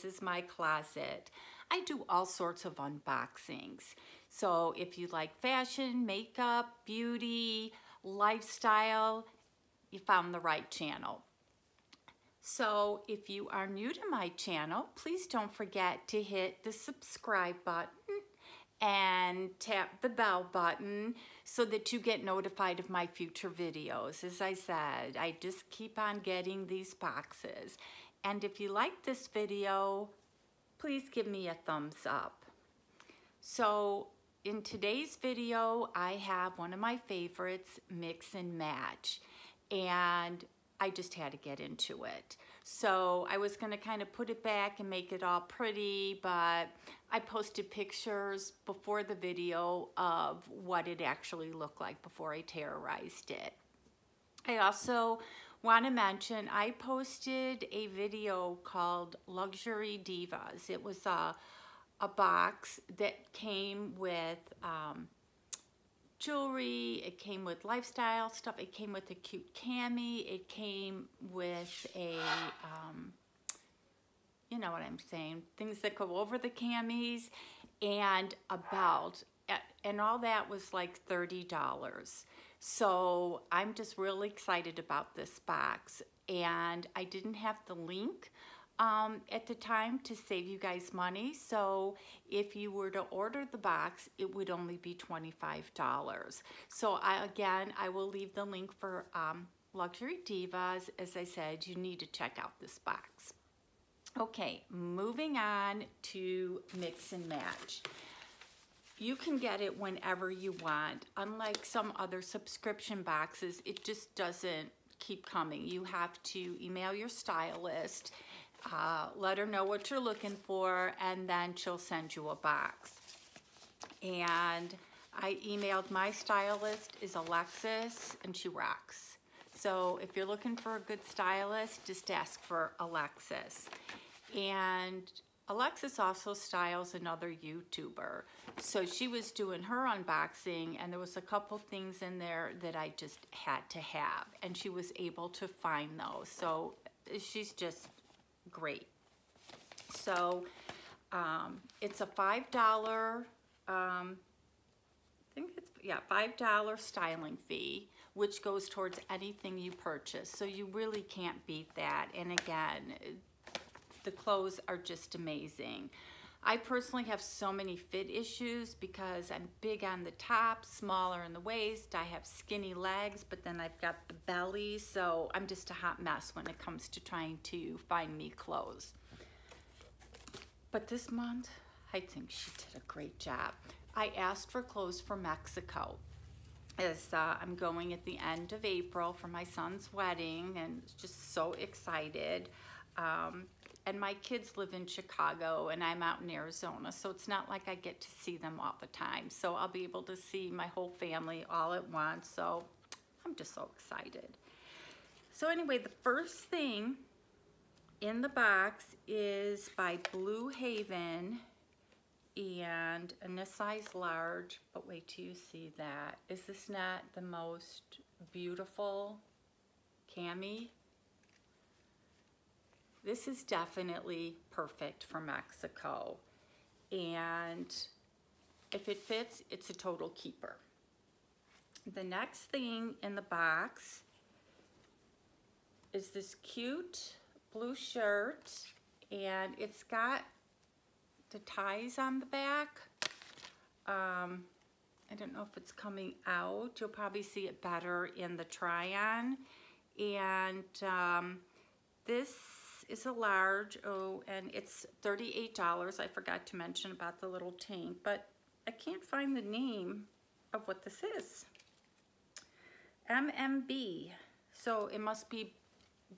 this is my closet. I do all sorts of unboxings. So if you like fashion, makeup, beauty, lifestyle, you found the right channel. So if you are new to my channel, please don't forget to hit the subscribe button and tap the bell button so that you get notified of my future videos. As I said, I just keep on getting these boxes. And if you like this video, please give me a thumbs up. So in today's video, I have one of my favorites, Mix and Match. And I just had to get into it. So I was gonna kind of put it back and make it all pretty, but I posted pictures before the video of what it actually looked like before I terrorized it. I also want to mention I posted a video called Luxury Divas. It was a box that came with jewelry, it came with lifestyle stuff, it came with a cute cami, it came with a, you know what I'm saying, things that go over the camis, and a belt, and all that was like $30. So I'm just really excited about this box, and I didn't have the link at the time to save you guys money. So if you were to order the box, it would only be $25. So I will leave the link for Luxury Divas. As I said, you need to check out this box. Okay, moving on to Mix and Match. You can get it whenever you want. Unlike some other subscription boxes, it just doesn't keep coming. You have to email your stylist, let her know what you're looking for, and then she'll send you a box. And I emailed my stylist, is Alexis, and she rocks. So if you're looking for a good stylist, just ask for Alexis. And Alexis also styles another YouTuber. So she was doing her unboxing, and there was a couple things in there that I just had to have, and she was able to find those. So she's just great. So it's a $5, I think it's, yeah, $5 styling fee, which goes towards anything you purchase. So you really can't beat that. And again, the clothes are just amazing. I personally have so many fit issues because I'm big on the top, smaller in the waist. I have skinny legs, but then I've got the belly. So I'm just a hot mess when it comes to trying to find me clothes. But this month, I think she did a great job. I asked for clothes for Mexico, as I'm going at the end of April for my son's wedding, and just so excited. And my kids live in Chicago and I'm out in Arizona, so it's not like I get to see them all the time. So I'll be able to see my whole family all at once, so I'm just so excited. So anyway, the first thing in the box is by Blue Haven, and in this size large, but wait till you see that. Is this not the most beautiful cami? This is definitely perfect for Mexico, and if it fits, it's a total keeper. The next thing in the box is this cute blue shirt, and it's got the ties on the back. I don't know if it's coming out. You'll probably see it better in the try-on. And this is a large, and it's $38. I forgot to mention about the little tank, but I can't find the name of what this is. MMB, so it must be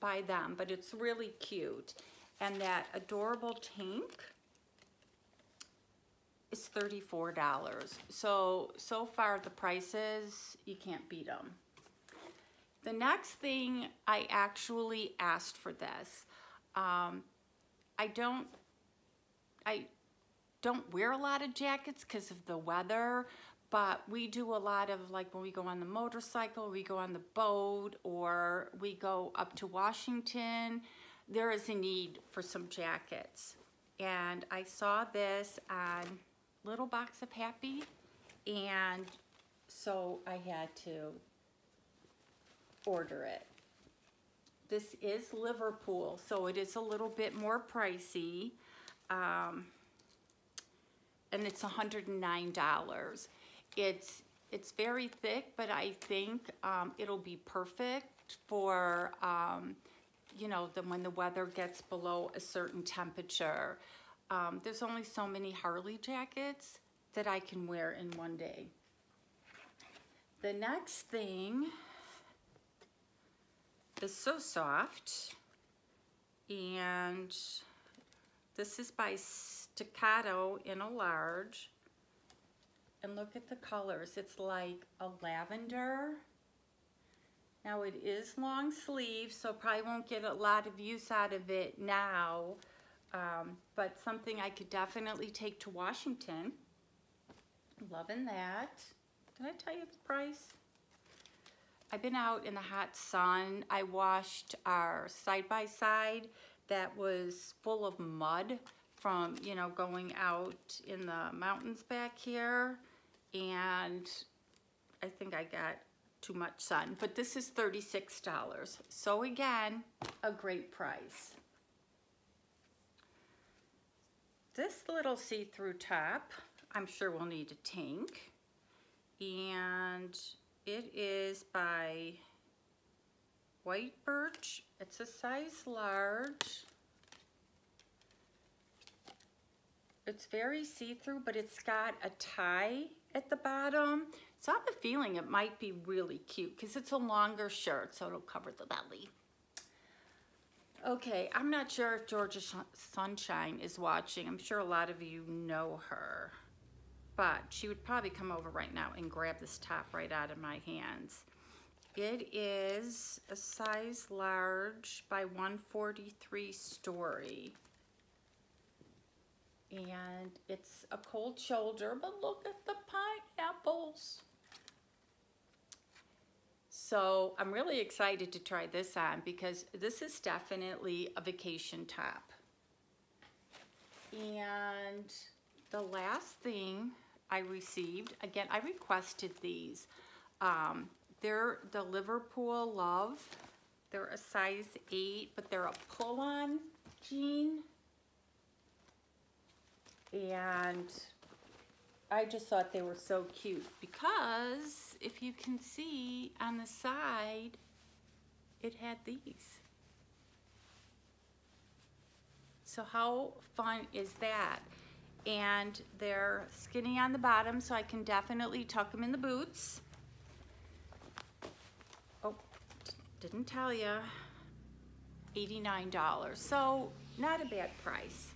by them, but it's really cute. And that adorable tank is $34. So far the prices, you can't beat them. The next thing, I actually asked for this. I don't wear a lot of jackets because of the weather, but we do a lot of, like when we go on the motorcycle, we go on the boat, or we go up to Washington, there is a need for some jackets. and I saw this on Little Box of Happy, and so I had to order it. This is Liverpool, so it is a little bit more pricey, and it's $109. It's very thick, but I think it'll be perfect for you know, when the weather gets below a certain temperature. There's only so many Harley jackets that I can wear in one day. The next thing is So Soft, and this is by Staccato in a large, and look at the colors. It's like a lavender. Now it is long sleeve, so probably won't get a lot of use out of it now, but something I could definitely take to Washington. Loving that. Did I tell you the price? I've been out in the hot sun. I washed our side-by-side that was full of mud from, you know, going out in the mountains back here, and I think I got too much sun, but this is $36. So again, a great price. This little see-through top, I'm sure we'll need a tank, and it is by White Birch. It's a size large. It's very see-through, but it's got a tie at the bottom. So I have a feeling it might be really cute because it's a longer shirt, so it'll cover the belly. Okay, I'm not sure if Georgia Sunshine is watching. I'm sure a lot of you know her, but she would probably come over right now and grab this top right out of my hands. It is a size large by 143 Story. And it's a cold shoulder, but look at the pineapples. So I'm really excited to try this on because this is definitely a vacation top. And the last thing I received, again, I requested these. They're the Liverpool Love. They're a size 8, but they're a pull-on jean. And I just thought they were so cute because if you can see on the side, it had these. So how fun is that? And they're skinny on the bottom, so I can definitely tuck them in the boots. Oh, didn't tell you. $89, so not a bad price.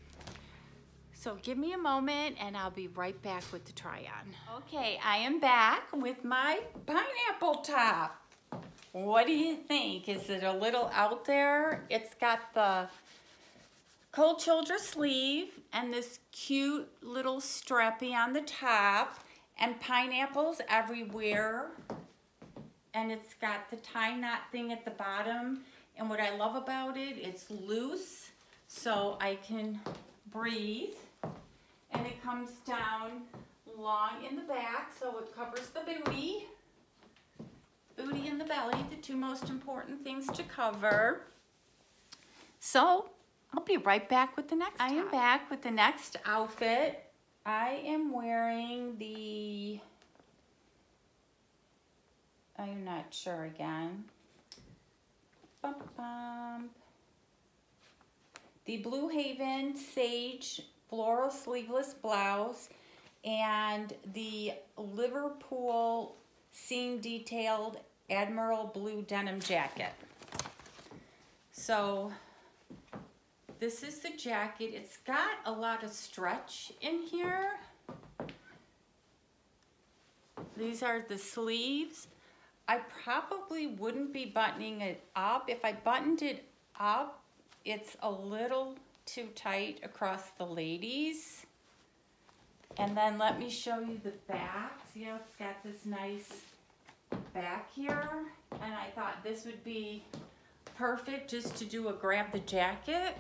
So give me a moment and I'll be right back with the try on. Okay, I am back with my pineapple top. What do you think? Is it a little out there? It's got the cold shoulder sleeve and this cute little strappy on the top and pineapples everywhere. And it's got the tie knot thing at the bottom. And what I love about it, it's loose so I can breathe. And it comes down long in the back, so it covers the booty. Booty and the belly, the two most important things to cover. So I'll be right back with the next top. I am back with the next outfit. I am wearing the, I'm not sure again. The Blue Haven Sage floral sleeveless blouse and the Liverpool seam detailed Admiral Blue denim jacket. So this is the jacket. It's got a lot of stretch in here. These are the sleeves. I probably wouldn't be buttoning it up. If I buttoned it up, it's a little too tight across the ladies. And then let me show you the back. See how it's got this nice back here? And I thought this would be perfect just to do a grab the jacket.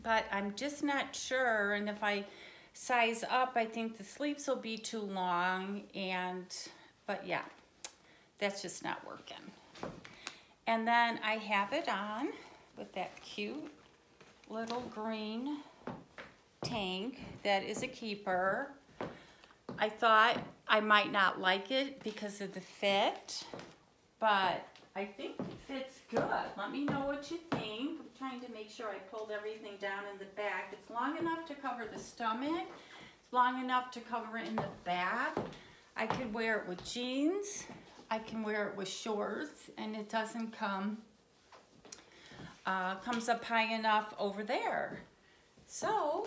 but I'm just not sure, and if I size up, I think the sleeves will be too long, but yeah, that's just not working. And then I have it on with that cute little green tank that is a keeper. I thought I might not like it because of the fit, but I think it fits good. Let me know what you think. I'm trying to make sure I pulled everything down in the back. It's long enough to cover the stomach. It's long enough to cover it in the back. I could wear it with jeans. I can wear it with shorts, and it doesn't comes up high enough over there. So,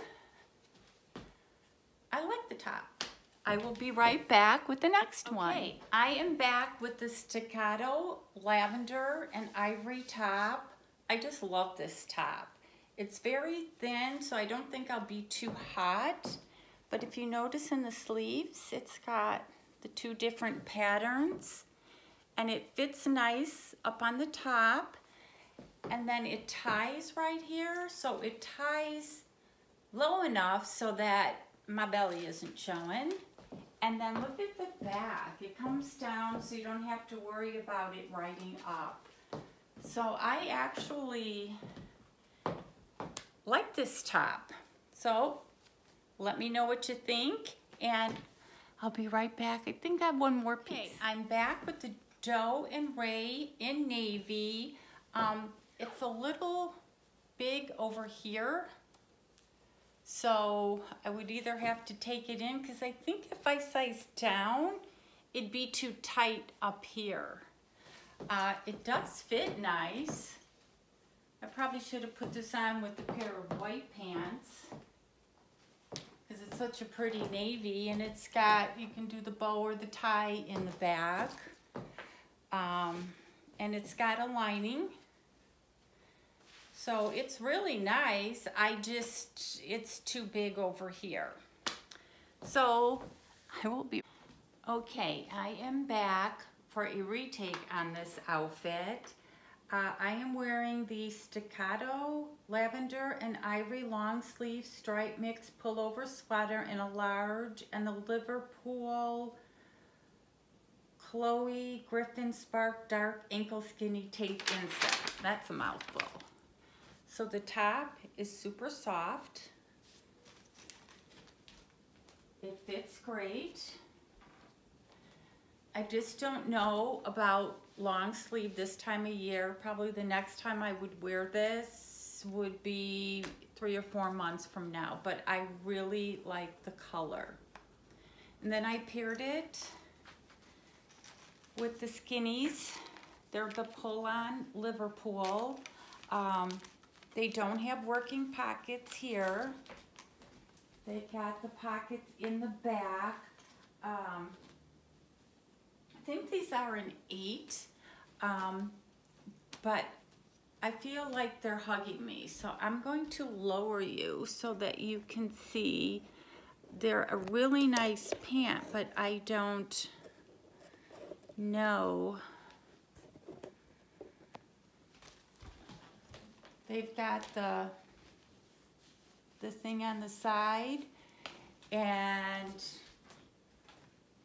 I like the top. I will be right back with the next one. Okay, I am back with the staccato lavender and ivory top. I just love this top. It's very thin, so I don't think I'll be too hot. But if you notice in the sleeves, it's got the two different patterns, and it fits nice up on the top. And then it ties right here, so it ties low enough so that my belly isn't showing. And then look at the back. It comes down so you don't have to worry about it riding up. So I actually like this top. So let me know what you think, and I'll be right back. I think I have one more piece. Okay, I'm back with the Doe and Ray in navy. It's a little big over here, so I would either have to take it in, because I think if I size down, it'd be too tight up here. It does fit nice. I probably should have put this on with a pair of white pants, because it's such a pretty navy, and it's got, you can do the bow or the tie in the back. And it's got a lining. So it's really nice. It's too big over here. So I will be, okay, I am back for a retake on this outfit. I am wearing the staccato lavender and ivory long sleeve stripe mix pullover sweater in a large, and the Liverpool Chloe Griffin Spark dark ankle skinny tape inset. That's a mouthful. So the top is super soft. It fits great. I just don't know about long sleeve this time of year. Probably the next time I would wear this would be 3 or 4 months from now, but I really like the color. And then I paired it with the skinnies. They're the pull-on Liverpool. They don't have working pockets here. They got the pockets in the back. I think these are an 8, but I feel like they're hugging me. So I'm going to lower you so that you can see. They're a really nice pant, but I don't know. They've got the thing on the side, and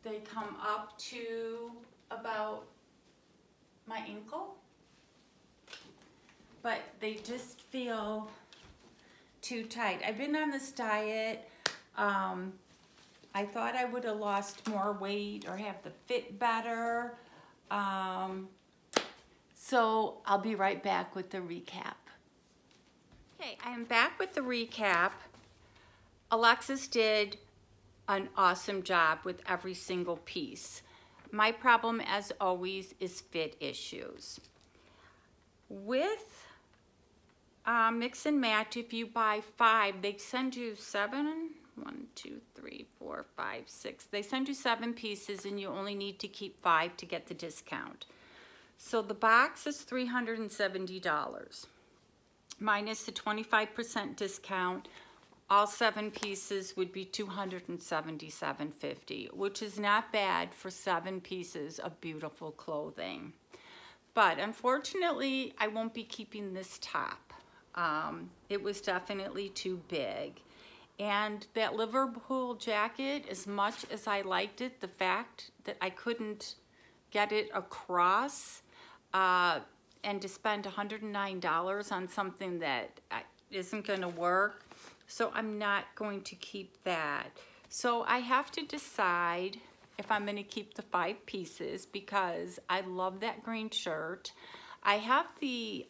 they come up to about my ankle, but they just feel too tight. I've been on this diet. I thought I would have lost more weight or have the fit better. So I'll be right back with the recap. Okay, I am back with the recap. Alexis did an awesome job with every single piece. My problem, as always, is fit issues. With mix and match, if you buy 5, they send you 7. 1, 2, 3, 4, 5, 6. They send you 7 pieces, and you only need to keep 5 to get the discount. So the box is $370. Minus the 25% discount, all 7 pieces would be $277.50, which is not bad for 7 pieces of beautiful clothing. But unfortunately, I won't be keeping this top. It was definitely too big. And that Liverpool jacket, as much as I liked it, the fact that I couldn't get it across, and to spend $109 on something that isn't going to work, so I'm not going to keep that. So I have to decide if I'm going to keep the 5 pieces, because I love that green shirt. I have the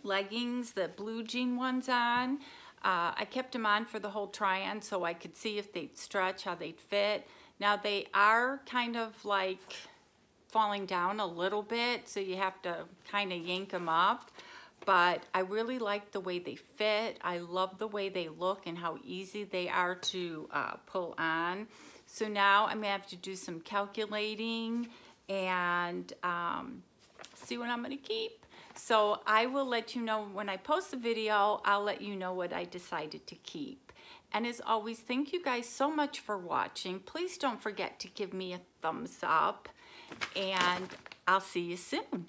leggings, the blue jean ones on. I kept them on for the whole try-on so I could see if they'd stretch, how they'd fit. Now they are kind of like falling down a little bit, so you have to kind of yank them up. But I really like the way they fit. I love the way they look and how easy they are to pull on. So now I'm gonna have to do some calculating and see what I'm gonna keep. So I will let you know when I post the video. I'll let you know what I decided to keep. And as always, thank you guys so much for watching. Please don't forget to give me a thumbs up, and I'll see you soon.